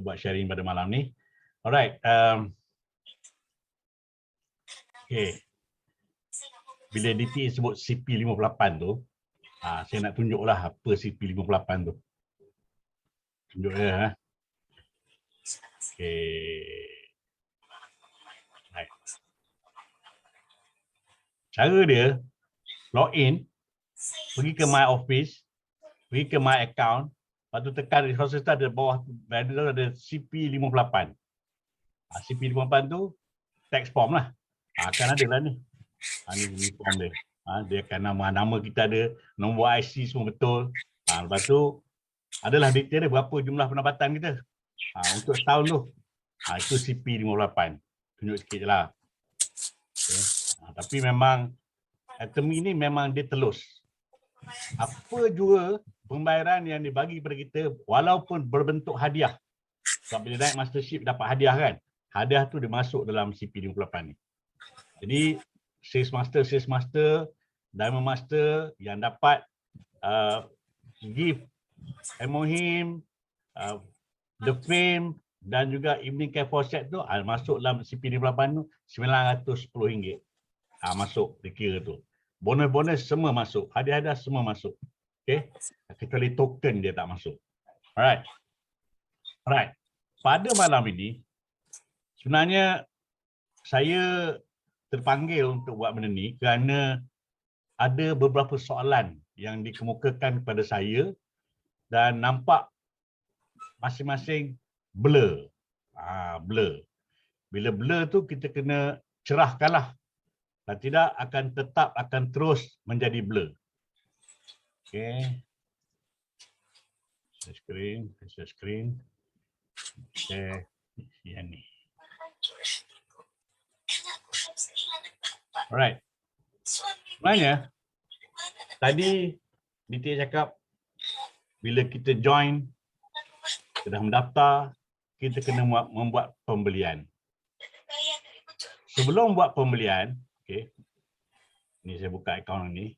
buat sharing pada malam ni. Alright. Okay. Bila DT sebut CP58 tu, saya nak tunjuklah apa CP58 tu. Tunjuk dia. Okay. Right. Cara dia, login, pergi ke My Office, pergi ke My Account, lepas tu tekan resources tu ada bawah banner ada CP58. CP58 tu text form lah. Akan ada lah ni. Ni form dia. Dia akan nama kita ada, nombor IC semua betul. Lepas tu adalah detail dia berapa jumlah pendapatan kita. Untuk setahun tu. Itu CP58. Tunjuk sikit je lah. Okay. Tapi memang item ini memang dia telus. Apa juga pembayaran yang dibagi kepada kita walaupun berbentuk hadiah. Sebab bila naik mastership dapat hadiah kan. Hadiah tu dia masuk dalam CP58 ni. Jadi sales master, diamond master yang dapat gift MOHIM, the fame dan juga evening care for set tu masuk dalam CP58 tu RM910. Masuk dikira tu. Bonus-bonus semua masuk, hadiah-hadiah semua masuk. Okey. Kecuali token dia tak masuk. Alright. Pada malam ini sebenarnya saya terpanggil untuk buat benda ni kerana ada beberapa soalan yang dikemukakan kepada saya dan nampak masing-masing blur. Blur. Bila blur tu kita kena cerahkanlah. Dan tidak akan terus menjadi blur. Okey. Share screen. Okey. Yang ni. Alright. Sebenarnya tadi Niti cakap bila kita join, kita dah mendaftar, kita kena membuat pembelian. Sebelum buat pembelian, okey. Ni saya buka akaun ni.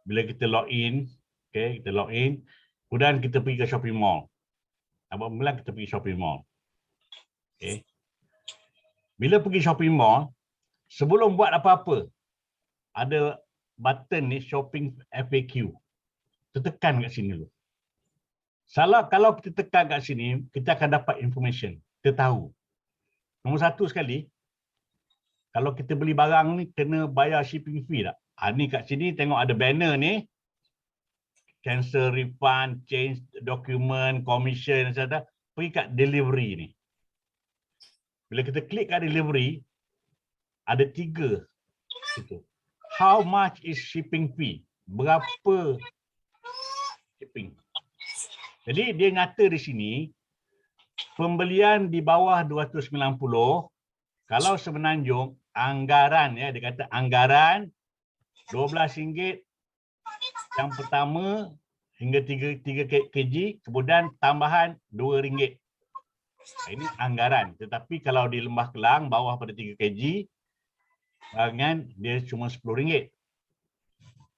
Bila kita login, okey, kita login, kemudian kita pergi ke shopping mall. Buat pembelian kita pergi shopping mall. Okey. Bila pergi shopping mall, sebelum buat apa-apa, ada button ni shopping FAQ. Kita tekan kat sini dulu. Kalau kita tekan kat sini, kita akan dapat information. Kita tahu. Nombor satu sekali, kalau kita beli barang ni, kena bayar shipping fee tak? Ni kat sini tengok ada banner ni. Cancel, refund, change document, commission, etc. Pergi kat delivery ni. Bila kita klik kat delivery, ada 3. Itu. How much is shipping fee? Berapa shipping? Jadi dia nyata di sini, pembelian di bawah 290, kalau semenanjung, anggaran, ya dia kata anggaran RM12 yang pertama hingga 3 kg, kemudian tambahan RM2. Ini anggaran. Tetapi kalau di Lembah Kelang bawah pada 3 kg, barangan dia cuma RM10.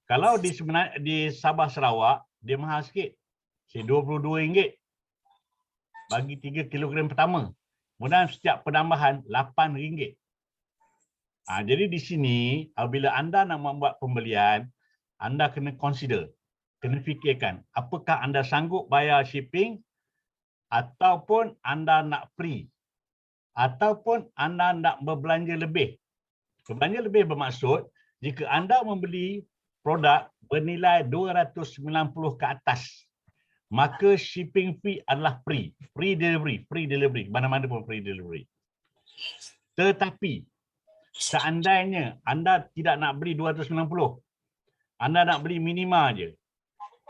Kalau di Sabah Sarawak dia mahal sikit. RM22 bagi 3 kg pertama. Kemudian setiap penambahan RM8. Jadi di sini apabila anda nak membuat pembelian, anda kena consider, kena fikirkan apakah anda sanggup bayar shipping ataupun anda nak free ataupun anda nak berbelanja lebih. Berbelanja lebih bermaksud jika anda membeli produk bernilai 290 ke atas, maka shipping fee adalah free delivery, mana-mana pun free delivery. Tetapi seandainya anda tidak nak beli 290, anda nak beli minima je,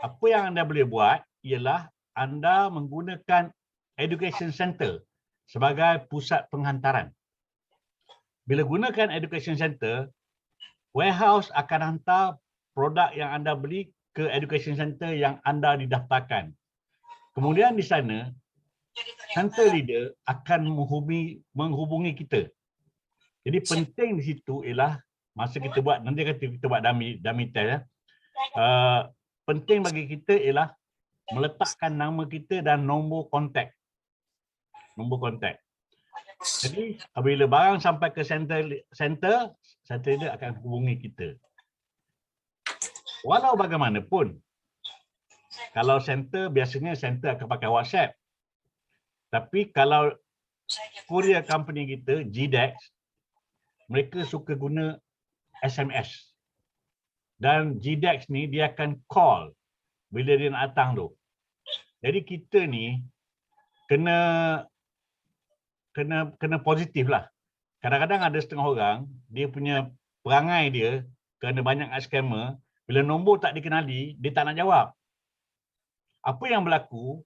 apa yang anda boleh buat ialah anda menggunakan education center sebagai pusat penghantaran. Bila gunakan education center, warehouse akan hantar produk yang anda beli ke education center yang anda didaftarkan. Kemudian di sana, center leader akan menghubungi kita. Jadi penting di situ ialah masa kita buat, nanti kita buat dummy test. Penting bagi kita ialah meletakkan nama kita dan nombor kontak. nombor kontak. Jadi apabila barang sampai ke center dia akan hubungi kita. Walau bagaimanapun, kalau center biasanya center akan pakai WhatsApp. Tapi kalau courier company kita, GDEX, mereka suka guna SMS. Dan GDEX ni dia akan call bila dia nak datang tu. Jadi kita ni kena positif lah. Kadang-kadang ada setengah orang, dia punya perangai dia, kerana banyak scammer, bila nombor tak dikenali, dia tak nak jawab. Apa yang berlaku,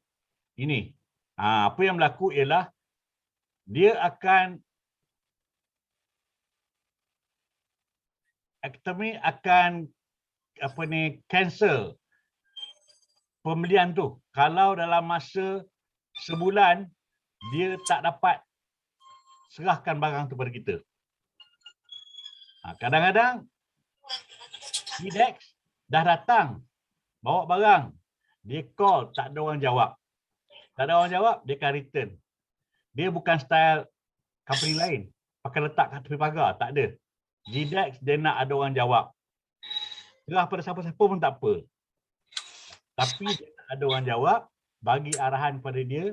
ini. Apa yang berlaku ialah, dia akan cancel pembelian tu. Kalau dalam masa sebulan, dia tak dapat serahkan barang tu pada kita. Kadang-kadang GDEX dah datang bawa barang, dia call, tak ada orang jawab. Tak ada orang jawab, dia akan return. Dia bukan style company lain, pakai letak kat tepi pagar, tak ada. GDEX dia nak ada orang jawab. Serah pada siapa-siapa pun tak apa. Tapi dia nak ada orang jawab, bagi arahan pada dia,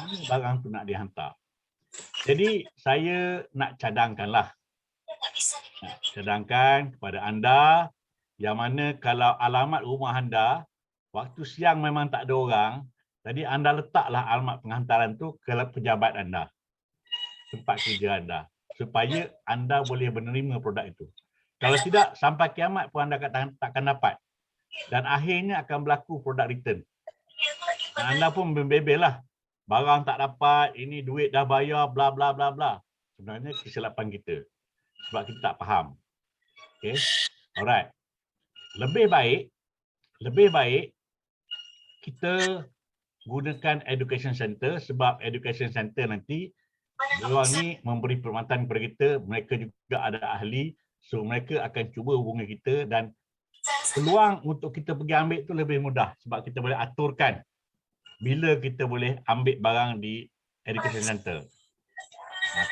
ini barang tu nak dihantar. Jadi saya nak cadangkanlah. Cadangkan kepada anda yang mana kalau alamat rumah anda waktu siang memang tak ada orang, jadi anda letaklah alamat penghantaran tu ke pejabat anda, tempat kerja anda, supaya anda boleh menerima produk itu. Kalau tidak, sampai kiamat pun anda takkan dapat. Dan akhirnya akan berlaku produk return. Dan anda pun membebel lah. Barang tak dapat, ini duit dah bayar, bla bla bla bla. Sebenarnya kesilapan kita. Sebab kita tak faham. Okay. Alright. Lebih baik kita gunakan education center, sebab education center nanti diorang ni memberi perkhidmatan kepada kita, mereka juga ada ahli, so mereka akan cuba hubungi kita dan peluang untuk kita pergi ambil tu lebih mudah sebab kita boleh aturkan bila kita boleh ambil barang di education center.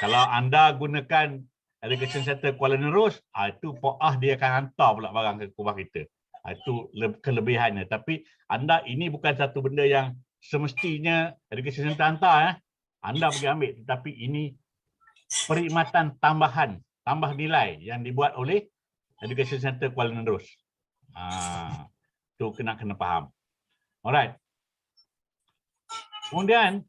Kalau anda gunakan education center Kuala Nerus, itu poah dia akan hantar pula barang ke rumah kita. Itu kelebihannya. Tapi anda, ini bukan satu benda yang semestinya education center hantar. Anda pergi ambil. Tetapi ini perkhidmatan tambahan, tambah nilai yang dibuat oleh education center Kuala Nerus. Itu kena faham. Alright. Kemudian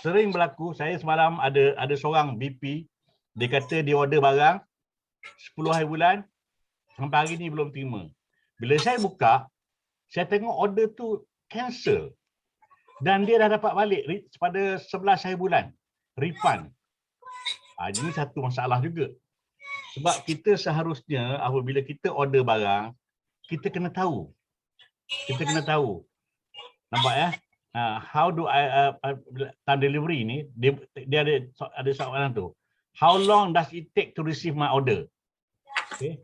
sering berlaku, saya semalam ada seorang BP, dia kata dia order barang 10 hari bulan, sampai hari ni belum terima. Bila saya buka, saya tengok order tu cancel. Dan dia dah dapat balik pada 11 hari bulan, refund. Ini satu masalah juga. Sebab kita seharusnya apabila kita order barang, kita kena tahu. Nampak ya? How do I time delivery ni, dia ada soalan tu. How long does it take to receive my order? Okay.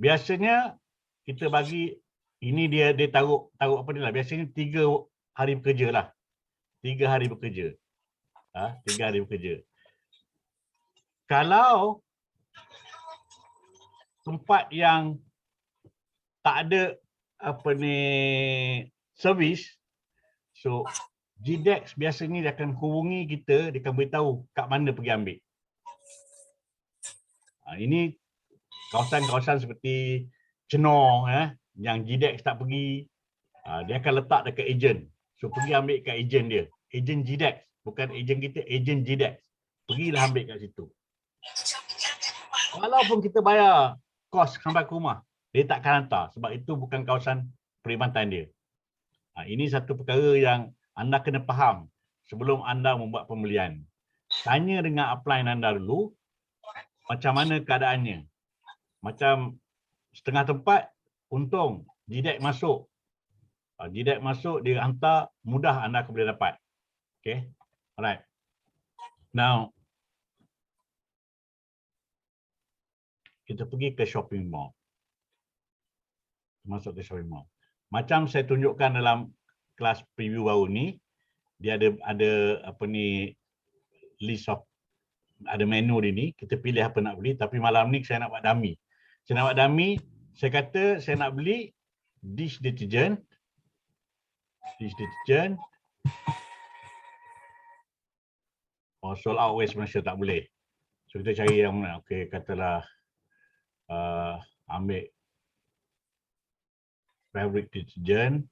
Biasanya kita bagi ini dia taruh apa ni lah. Biasanya 3 hari bekerja lah. 3 hari bekerja. 3 hari bekerja. Kalau tempat yang tak ada servis, so GDEX biasanya dia akan hubungi kita, dia akan beritahu kat mana pergi ambil. Ini kawasan-kawasan seperti Chenor, yang GDEX tak pergi, dia akan letak dekat ejen. So pergi ambil kat ejen dia. Ejen GDEX, bukan ejen kita, ejen GDEX. Pergilah ambil kat situ. Walaupun kita bayar kos sampai ke rumah, dia takkan hantar sebab itu bukan kawasan perkhidmatan dia. Ini satu perkara yang anda kena faham sebelum anda membuat pembelian. Tanya dengan upline anda dulu, macam mana keadaannya. Macam setengah tempat, untung GDEX masuk. GDEX masuk, dia hantar, mudah anda akan boleh dapat. Okay, alright. Now, kita pergi ke shopping mall. Masuk ke shopping mall. Macam saya tunjukkan dalam kelas preview baru ni, dia ada apa ni, list of, ada menu dia ni, kita pilih apa nak beli. Tapi malam ni saya nak buat dummy. Saya nak buat dummy, saya kata saya nak beli dish detergent. Oh, sold out West Malaysia, tak boleh. So kita cari yang mana. Okey, katalah ambil fabric detergent,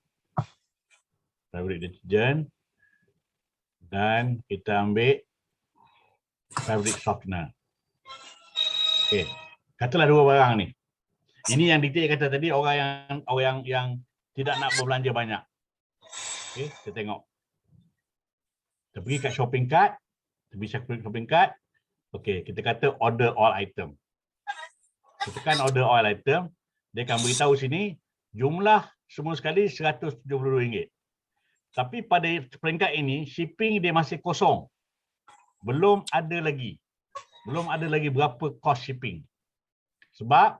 dan kita ambil fabric softener. Okey, katalah dua barang ni. Ini yang detail kata tadi, orang yang tidak nak berbelanja banyak. Okey, kita tengok. Kita pergi kat shopping cart. Okey, kita kata order all item. Kita tekan order all item, dia akan beritahu sini jumlah semua sekali RM172. Tapi pada peringkat ini shipping dia masih kosong. Belum ada lagi berapa cost shipping. Sebab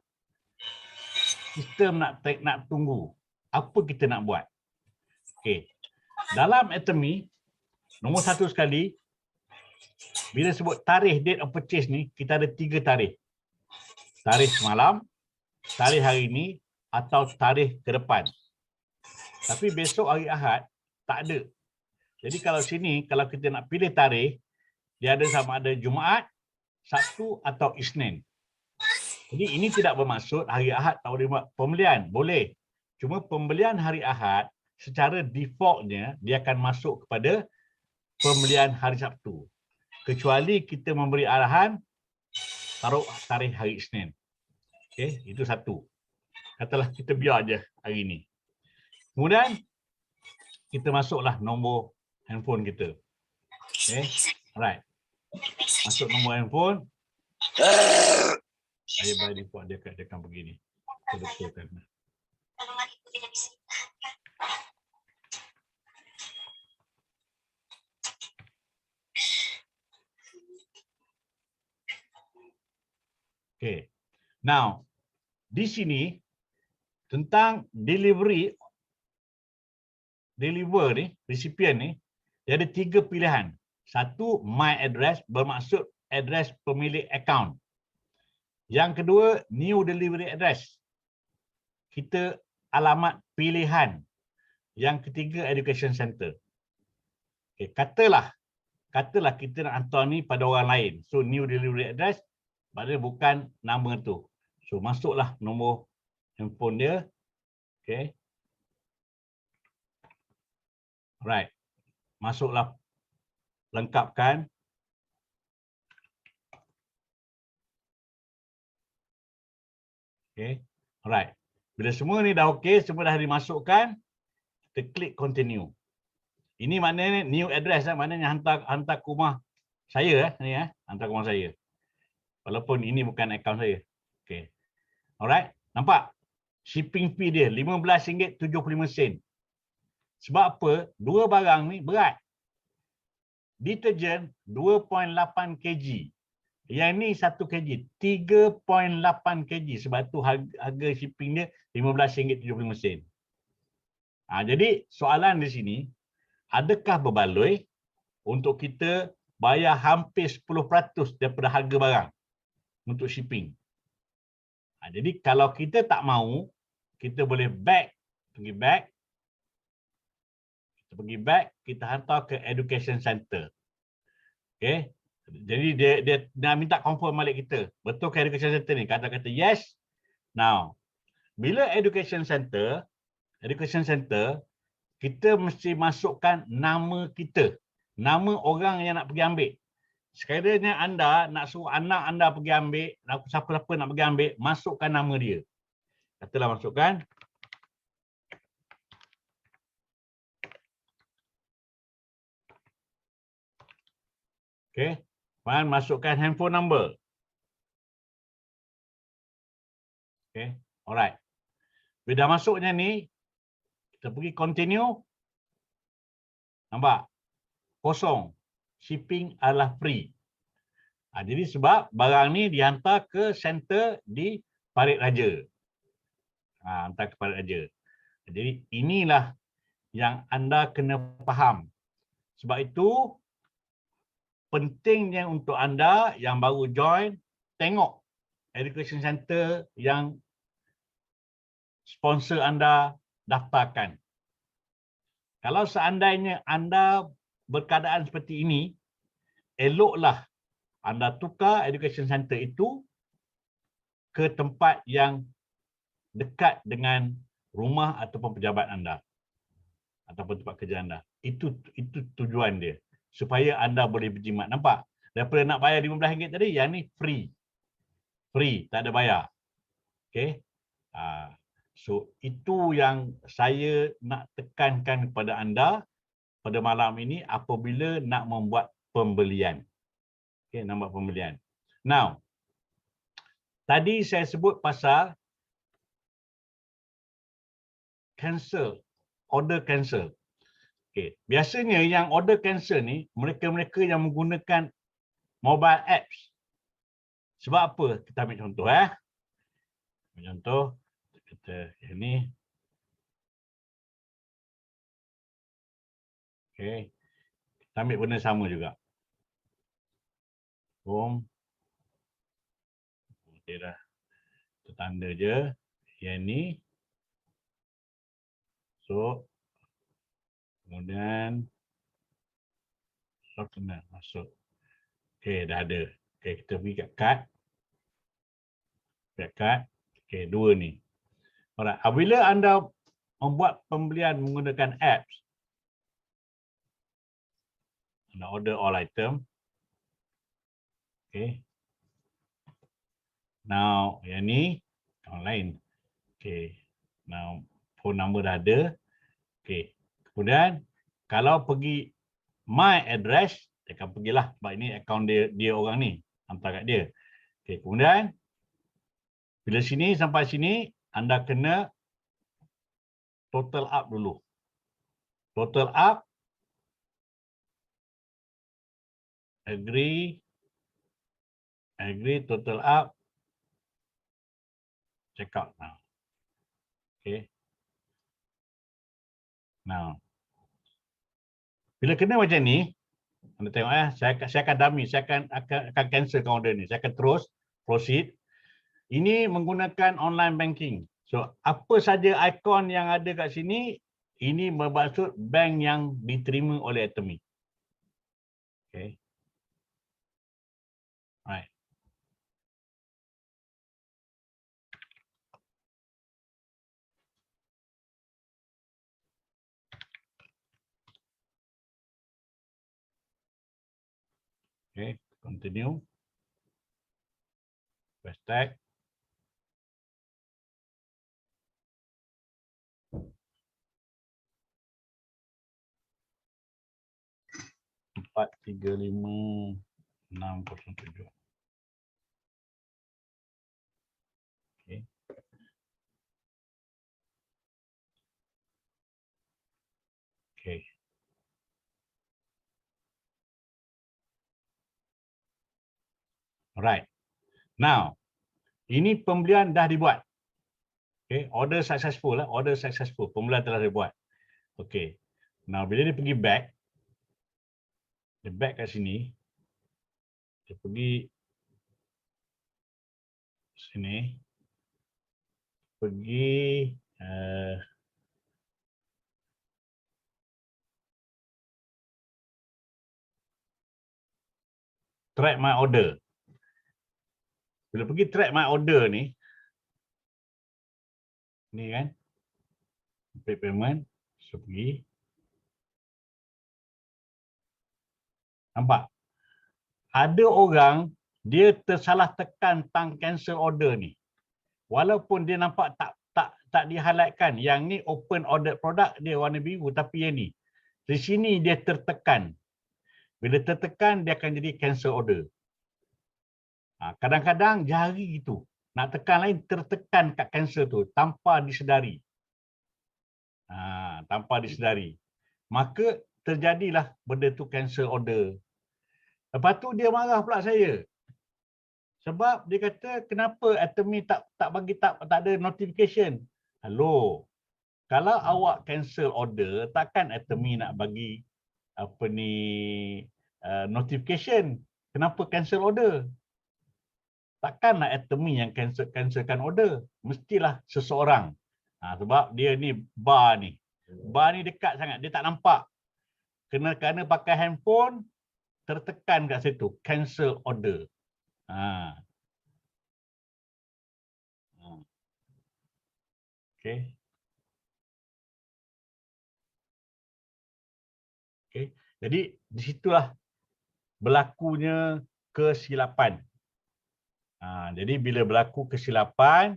sistem nak tunggu. Apa kita nak buat? Okey. Dalam Atomy, nombor satu sekali, bila sebut tarikh date of purchase ni, kita ada 3 tarikh. Tarikh semalam, tarikh hari ini, atau tarikh ke depan. Tapi besok hari Ahad, tak ada. Jadi kalau sini, kalau kita nak pilih tarikh, dia ada sama ada Jumaat, Sabtu atau Isnin. Jadi ini tidak bermaksud hari Ahad tak boleh buat pembelian. Boleh. Cuma pembelian hari Ahad, secara defaultnya, dia akan masuk kepada pembelian hari Sabtu. Kecuali kita memberi arahan taruh tarikh hari Isnin. Okey, itu satu. Katalah kita biar aja hari ini. Kemudian kita masuklah nombor handphone kita. Okey, alright. Masuk nombor handphone. Saya by default dia akan begini. Kita betulkan. Okay. Now, di sini tentang deliver ni, recipient ni, dia ada 3 pilihan. Satu, my address, bermaksud address pemilik account. Yang kedua, new delivery address. Kita alamat pilihan. Yang ketiga, education center. Okay, katalah kita nak hantar ni pada orang lain. So, new delivery address, padahal bukan nama tu. So, masuklah nombor handphone dia. Okay. Right. Masuklah, lengkapkan. Okay. Alright. Bila semua ni dah okey, semua dah dimasukkan, kita klik continue. Ini maknanya new address, maknanya hantar ke rumah saya ni, hantar ke rumah saya. Walaupun ini bukan akaun saya. Okey. Alright. Nampak? Shipping fee dia RM15.75. Sebab apa? Dua barang ni berat. Deterjen 2.8 kg. Yang ni 1 kg. 3.8 kg. Sebab tu harga shipping dia RM15.75. Jadi soalan di sini, adakah berbaloi untuk kita bayar hampir 10% daripada harga barang untuk shipping? Jadi kalau kita tak mahu, kita boleh pergi back, kita hantar ke education center. Okay. Jadi dia nak minta confirm balik kita. Betul ke education center ni? Kata yes. Now, bila education center, kita mesti masukkan nama kita. Nama orang yang nak pergi ambil. Sekiranya anda nak suruh anak anda pergi ambil, siapa-siapa nak pergi ambil, masukkan nama dia. Katalah masukkan. Okey. Dan masukkan handphone number. Okey. Alright. Bila dah masuknya ni, kita pergi continue. Nampak? Kosong. Shipping adalah free. Jadi sebab barang ni dihantar ke center di Parit Raja. Hantar ke Parit Raja. Jadi inilah yang anda kena faham. Sebab itu, pentingnya untuk anda yang baru join, tengok education center yang sponsor anda daftarkan. Kalau seandainya anda berkeadaan seperti ini, eloklah anda tukar education center itu ke tempat yang dekat dengan rumah ataupun pejabat anda ataupun tempat kerja anda. Itu tujuan dia. Supaya anda boleh berjimat. Nampak? Daripada nak bayar RM15 tadi, yang ni free. Free, tak ada bayar. Okay? So, itu yang saya nak tekankan kepada anda pada malam ini apabila nak membuat pembelian. Okay, nak buat pembelian. Now, tadi saya sebut pasal cancel, order cancel. Okay. Biasanya yang order cancel ni, mereka-mereka yang menggunakan mobile apps. Sebab apa? Kita ambil contoh. Ambil contoh, kita yang ni. Okay. Kita ambil benda sama juga. Home. Okay dah. Kita tanda je. Yang ni. So, kemudian kena masuk. Okey, dah ada. Okey, kita pergi kat kad. Kat kad. Okey, dua ni. Alright, apabila anda membuat pembelian menggunakan apps, anda order all item. Okey. Now, yang ni online. Okey. Now, phone number dah ada. Okey. Kemudian, kalau pergi my address, dia akan pergilah. Sebab ini akaun dia orang ni. Hantar kat dia. Okey, kemudian, bila sini sampai sini, anda kena total up dulu. Total up. Agree. Agree, total up. Check out now. Okay. Now. Bila kena macam ni, anda tengok saya akan dummy, saya akan cancel order ni. Saya akan terus proceed. Ini menggunakan online banking. So, apa saja ikon yang ada kat sini, ini bermaksud bank yang diterima oleh Atomy. Okay. Right. Okay, continue. Press tag. Empat, 3, 5, 6, 07. Okay. Okay. Alright. Now, ini pembelian dah dibuat. Okay, order successful lah, order successful. Pembelian telah dibuat. Okay. Now, bila dia pergi back, dia back kat sini, dia pergi sini, pergi track my order. Bila pergi track my order ni kan, complete payment, so pergi. Nampak? Ada orang, dia tersalah tekan tang cancel order ni. Walaupun dia nampak tak di-highlightkan. Yang ni open order product, dia warna biru. Tapi yang ni, di sini dia tertekan. Bila tertekan, dia akan jadi cancel order. Kadang-kadang jari gitu. Nak tekan lain, tertekan kat cancel tu tanpa disedari. Tanpa disedari. Maka terjadilah benda tu cancel order. Lepas tu dia marah pula saya. Sebab dia kata kenapa Atomy tak ada notification. Hello. Kalau awak cancel order, takkan Atomy nak bagi apa ni notification. Kenapa cancel order? Takkanlah atomy yang cancelkan order. Mestilah seseorang. Sebab dia ni bar ni. Bar ni dekat sangat. Dia tak nampak. Kerana pakai handphone, tertekan kat situ. Cancel order. Okay. Okay. Jadi di situlah berlakunya kesilapan. Jadi bila berlaku kesilapan,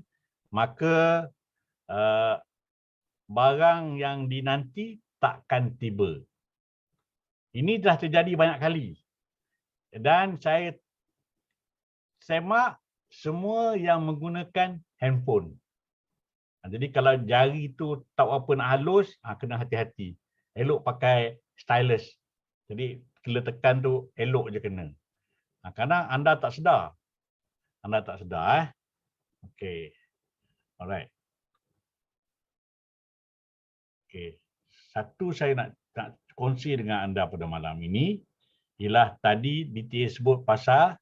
maka barang yang dinanti takkan tiba. Ini dah terjadi banyak kali. Dan saya semak semua yang menggunakan handphone. Jadi kalau jari tu tak apa nak halus, kena hati-hati. Elok pakai stylus. Jadi bila tekan tu elok je kena. Kerana anda tak sedar. Anda tak sedar. Okey. Alright. Okey. Satu saya nak kongsi dengan anda pada malam ini ialah tadi DTA sebut pasal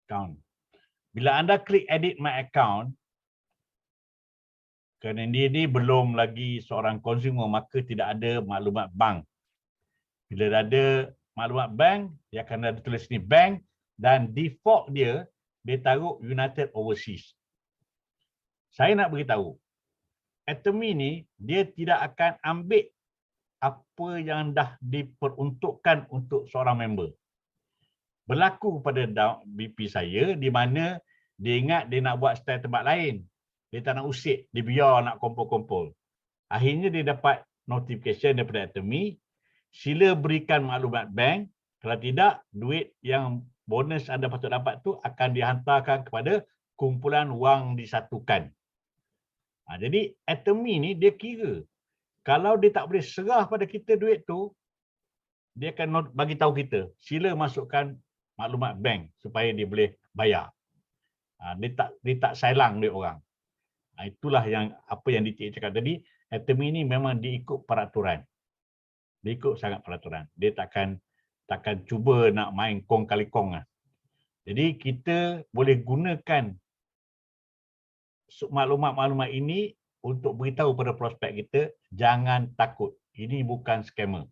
account. Bila anda klik edit my account, kerana dia ni belum lagi seorang consumer, maka tidak ada maklumat bank. Bila ada maklumat bank, dia akan ada tulis ni bank dan default dia taruh United Overseas. Saya nak beritahu, atomy ni dia tidak akan ambil apa yang dah diperuntukkan untuk seorang member. Berlaku pada BP saya di mana dia ingat dia nak buat style tempat lain. Dia tak nak usik, dia biar nak kumpul-kumpul. Akhirnya dia dapat notification daripada atomy, sila berikan maklumat bank, kalau tidak duit yang bonus anda patut dapat tu akan dihantarkan kepada kumpulan wang disatukan. Jadi atomy ni dia kira kalau dia tak boleh serah pada kita duit tu, dia akan bagi tahu kita, sila masukkan maklumat bank supaya dia boleh bayar. Dia tak silang duit orang. Itulah yang apa yang DTA cakap tadi, atomy ni memang diikut peraturan. Dia ikut sangat peraturan. Dia takkan cuba nak main kong kali kong lah. Jadi kita boleh gunakan maklumat-maklumat ini untuk beritahu pada prospek kita, jangan takut. Ini bukan scammer.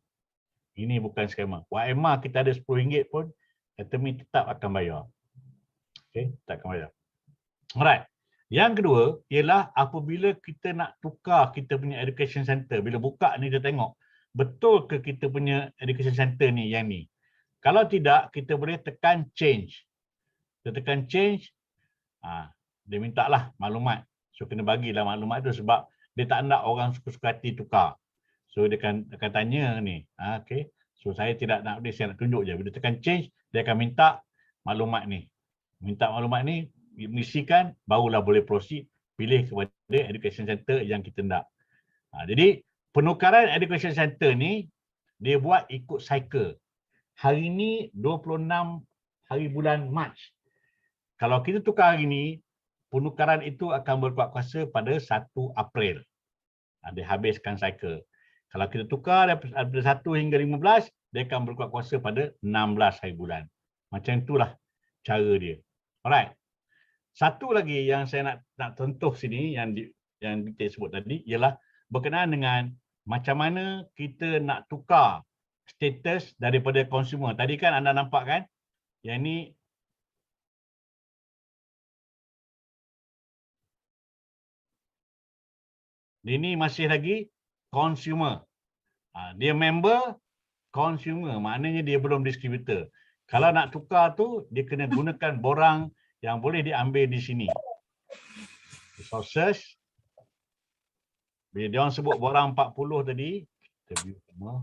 Ini bukan scammer. WMR kita ada RM10 pun, atomy tetap akan bayar. Okay, tetap akan bayar. Alright. Yang kedua ialah apabila kita nak tukar kita punya education center, bila buka ni dia tengok, betul ke kita punya education center ni yang ni. Kalau tidak, kita boleh tekan change. Kita tekan change, dia minta lah maklumat. So kena bagilah maklumat tu sebab dia tak nak orang suka-suka hati tukar. So dia akan tanya ni. Okay. So saya tidak nak update, saya nak tunjuk je. Bila tekan change, dia akan minta maklumat ni. Minta maklumat ni, mengisikan, barulah boleh proceed, pilih kepada education center yang kita nak. Jadi penukaran education center ni, dia buat ikut cycle. Hari ni 26 hari bulan Mac. Kalau kita tukar hari ni, penukaran itu akan berkuat kuasa pada 1 April. Dia habiskan cycle. Kalau kita tukar daripada 1 hingga 15, dia akan berkuat kuasa pada 16 hari bulan. Macam itulah cara dia. Alright. Satu lagi yang saya nak sentuh sini yang kita sebut tadi ialah berkenaan dengan macam mana kita nak tukar status daripada consumer. Tadi kan anda nampak kan, yang ni ini masih lagi consumer. Dia member, consumer. Maknanya dia belum distributor. Kalau nak tukar tu, dia kena gunakan borang yang boleh diambil di sini. Resources. Bila dia orang sebut borang 40 tadi, kita view semua.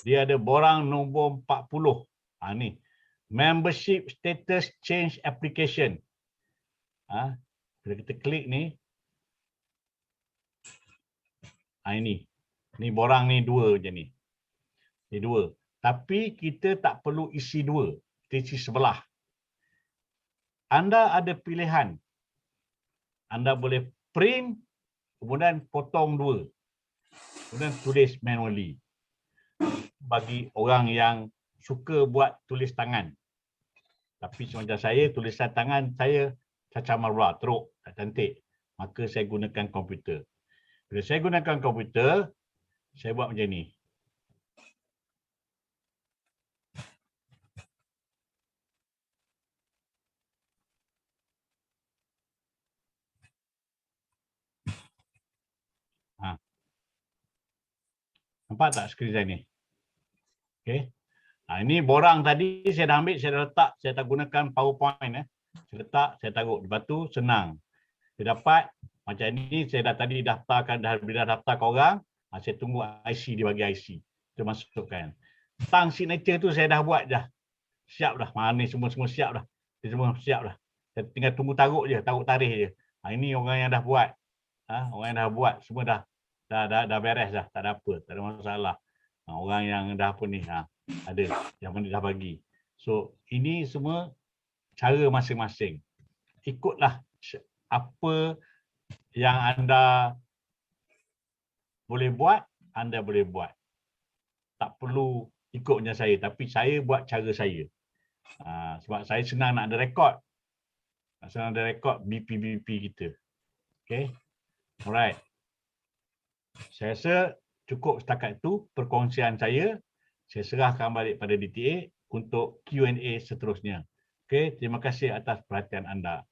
Dia ada borang nombor 40. Ni. Membership status change application. Bila kita klik ni. Ini. Ni borang ni 2 je ni. Ni 2. Tapi kita tak perlu isi 2. Kita isi sebelah. Anda ada pilihan. Anda boleh print, kemudian potong 2. Kemudian tulis manually. Bagi orang yang suka buat tulis tangan. Tapi macam saya, tulisan tangan saya cacar marah, teruk, tak cantik. Maka saya gunakan komputer. Bila saya gunakan komputer, saya buat macam ni. Ha. Nampak tak skrin saya ni? Okey. Ini borang tadi saya dah ambil, saya dah letak, saya tak gunakan PowerPoint. Saya letak, saya taruh. Lepas tu senang. Saya dapat, macam ni saya dah tadi daftarkan, bila daftar ke orang, saya tunggu IC, dia bagi IC. Kita masukkan. Tang signature tu saya dah buat dah. Siap dah. Mana semua siap dah. Dia semua siap dah. Saya tinggal tunggu taruh je, taruh tarikh je. Ini orang yang dah buat. Orang yang dah buat, semua dah beres dah. Tak ada apa, tak ada masalah. Orang yang dah apa ni, ada. Yang mana dah bagi. So, ini semua cara masing-masing. Ikutlah apa yang anda boleh buat, anda boleh buat. Tak perlu ikut macam saya, tapi saya buat cara saya. Sebab saya senang nak ada rekod. Senang ada rekod BP kita. Okay. Alright. Saya rasa cukup setakat itu perkongsian saya. Saya serahkan balik pada DTA untuk Q&A seterusnya. Okay. Terima kasih atas perhatian anda.